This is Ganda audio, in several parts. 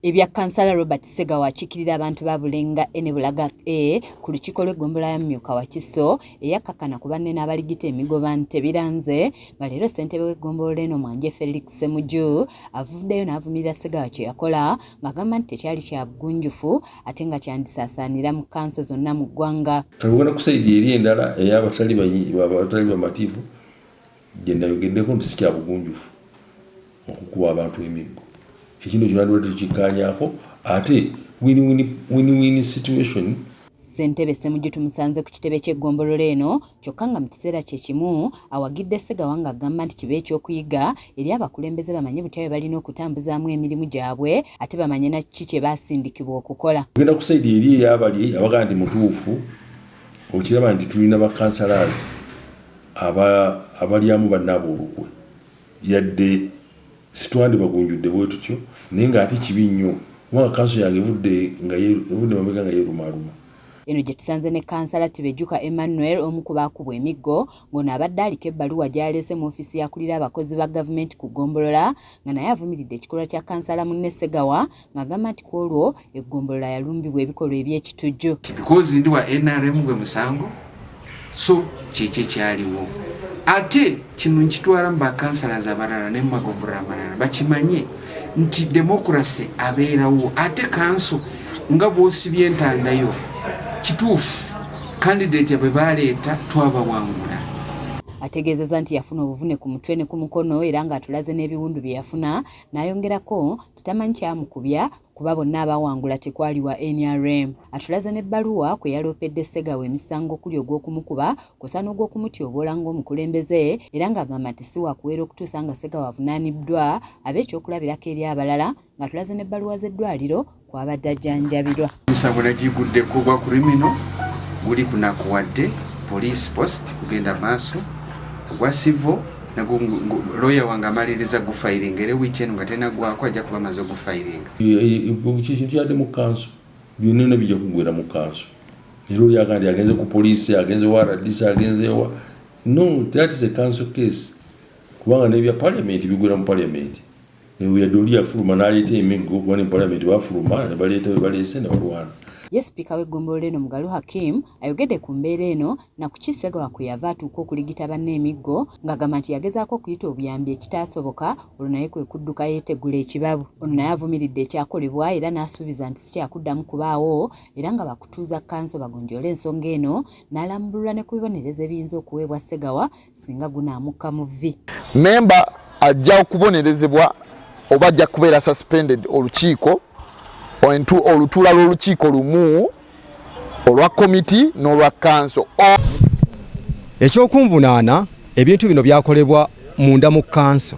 Ebya kansala Robert Segawa akikirira abantu ba Bulenga ene Bulaga ku lukiiko lw'eggombolola ya Myuka Wakiso eyakkakana ku banne n'abaligita emiggo tebiranze nga leero ssentebe w'eggombolola eno Mwanje Felix Ssemujju avuddeyo n'avumirira Segawa kye yakola ng'agamba nti tekyali kya bugunjufu ate nga kyandisaasaanira mu kanso zonna mu ggwanga. Kagenda ku sayidi eri endala ey'abatali bamativu gye nayogeddeko nti si kya bugunjufu okukuba abantu emiggo. Ekino kyonna tukikkaanyaako ate win-win situation. Ssentebe Ssemujju tumusanze ku kitebe ky'eggombolola eno kyokka nga mu kiseera kye kimu awagidde Segawa ng'agamba nti kibe ekyokuyiga eri abakulembeze bamanye butya bwe balina okutambuzaamu emirimu gyabwe ate bamanye na kiki kye baasindikibwa okukola. Ogenda ku sayidi eri ey'abali abagaa nti mutuufu okiraba nti tulina bakansalazi abalyamu bannaabwe olukwe yadde situandi bagunjudde bwe tutyo naye ng'ate kibi nnyo kubanga kanso yange evudde mabega nga yeerumaluma. Eno gye tusanze ne kansala Tibejjuka Emmanuel omu ku baakubwa emiggo ng'ono abadde aliko ebbaluwa gy'aleese mu ofiisi y'akulira abakozi ba gavumenti ku ggombolola nga naye avumiridde ekikolwa kya kansala munne Segawa ng'agamba nti ku olwo eggombolola yalumbibwa ebikolwa eby'ekitujju. Because ndi wa NRM gwe musango so kyekyo kyaliwo ate kino nkitwala mu bakansalazi abalala ne mu magombolola amalala bakimanye nti demokrasi abeerawo ate kanso nga bw'osibye entandayo kituufu kandidate bwe baleeta twabawangula. Ategeezezza nti yafuna obuvune ku mutwe ne ku mukono era ng'atulaze n'ebiwundu bye yafuna n'ayongerako titamanyi kyamukubya kuba bonna abawangula tekwali wa NRM. Atulaze n'ebbaluwa kwe yaloopedde Segawa emisango okuli ogw'okumukuba kw'ossa n'ogw'okumutyoboola ng'omukulembeze era ng'agamba nti si wakuweera okutuusa nga Segawa avunaaniddwa abe ekyokulabirako eri abalala ng'atulaze n'ebbaluwa z'eddwaliro kw'abadde ajjanjabirwa. Omusango nagiguddeko gwa kurimino guli kunakuwadde police post kugenda maaso ogwa civil nagu lawyer wange amaliriza gufayiringa era weekend nga tena gwako ajja kuba maze gufayiringa. Ekintu kyadde mu kanso byonna bijja kugwera mu kanso era oli agandi agenze ku poliisi agenze wa RDC agenze wa no that is a council case kubanga n'ebya parliament bigwera mu parliament yadde oli yafuluma n'aleeta emiggo kuba ne parliament bafuluma ne baleeta we baleese ne balwana. Ye Sipiika w'eggombolola eno Mugalu Hakim ayogedde ku mbeera eno na ku ki Segawa kwe yava atuuka okuligita banne emiggo ng'agamba nti yagezaako okuyita obuyambi ekitaasoboka olwo naye kwe kudduka yeetegula ekibabu. Ono naye avumiridde ekyakolebwa era n'asuubiza nti si kyakuddamu kubaawo era nga bakutuuza kanso bagonjoola ensonga eno n'alambulula ne ku bibonerezo ebiyinza okuweebwa Segawa singa gunaamukka mu vvi. Memba ajja okubonerezebwa oba ajja kubeera suspended olukiiko olutuula lw'olukiiko lumu olwa komiti n'olwa kanso. Ekyokunvunaana ebintu bino byakolebwa munda mu kanso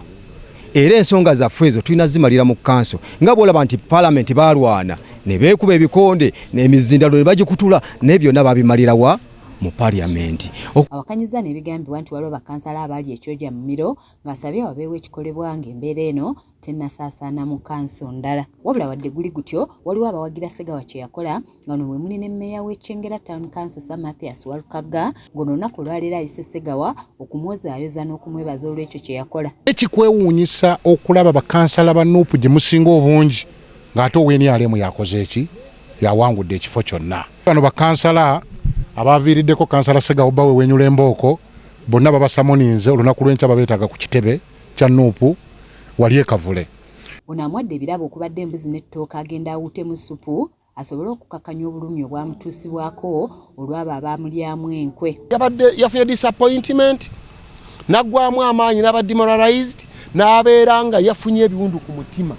era ensonga zaffe ezo tulina zimalira mu kanso nga bw'olaba nti palamenti balwana ne beekuba ebikonde n'emizindalo ne bagikutula naye byonna babimalirawa mu parliament. Awakanyiza n'ebigambibwa nti waliwo bakansala abaali ekyoja mu miro ng'asabye wabeewo ekikolebwa ng'embeera eno tennasaasaana mu kanso ndala. Wabula wadde guli gutyo waliwo abawagira Segawa kye yakola nga no bwe muli ne mmeeya w'Ekyengera Town Council Sir Mathias Walukagga ng'ono olunaku olwaleero ayise Segawa okumwozaayoza n'okumwebaza olw'ekyo kye yakola. Ekikwewuunyisa okulaba bakansala ba Nuupu gye musinga obungi ng'ate ow'NRM yakoze eki yawangudde ekifo kyonna. Bano bakansala abaviiriddeko kansala Segawa bawe wenyula embooko bonna babasamoninze olunaku lw'enkya babeetaaga ku kitebe kya Nuupu wali ekavule. Ono amwadde ebirabo okubadde embuzi n'ettooka agenda awuutemu ssupu asobole okukakanya obulumi obwamutuusibwako olw'abo abaamulyamu enkwe. Yafunye disappointment naggwamu amaanyi n'aba demoralized n'abeera nga yafunye ebiwundu ku mutima.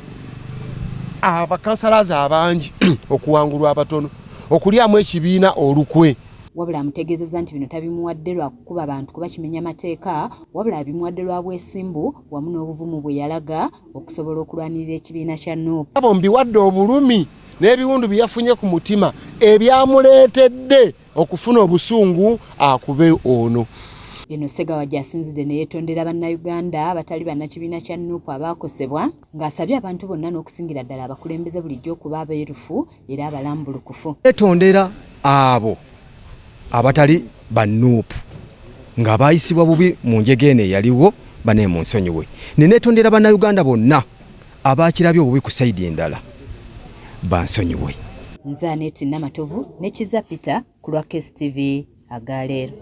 Abakansalazi abangi okuwangulwa abatono okulyamu ekibiina olukwe. Wabula amutegeezezza nti bino tabimuwadde lwa kukuba abantu kuba kimenya mateeka wabula abimuwadde lwa bwesimbu wamu n'obuvumu bwe yalaga okusobola okulwanirira ekibiina kya Nuupu. Abo mbiwadde obulumi n'ebiwundu bye yafunye ku mutima ebyamuleetedde okufuna obusungu akube ono. Eno Segawa gy'asinzidde ne yeetondera bannayuganda abatali bannakibiina kya Nuupu abaakosebwa ng'asabye abantu bonna n'okusingira ddala abakulembeze bulijjo okuba abeerufu era abalambulukufu. Yeetondera abo abatali ba Nuupu nga bayisibwa bubi mu njege eno eyaliwo baneemunsonyiwe. Neneetondera bannayuganda bonna abakirabye obubi ku sayidi endala bansonyiwe. Nze Aneti Namatovu ne Kiza Peter ku lwa KSTV agaleero.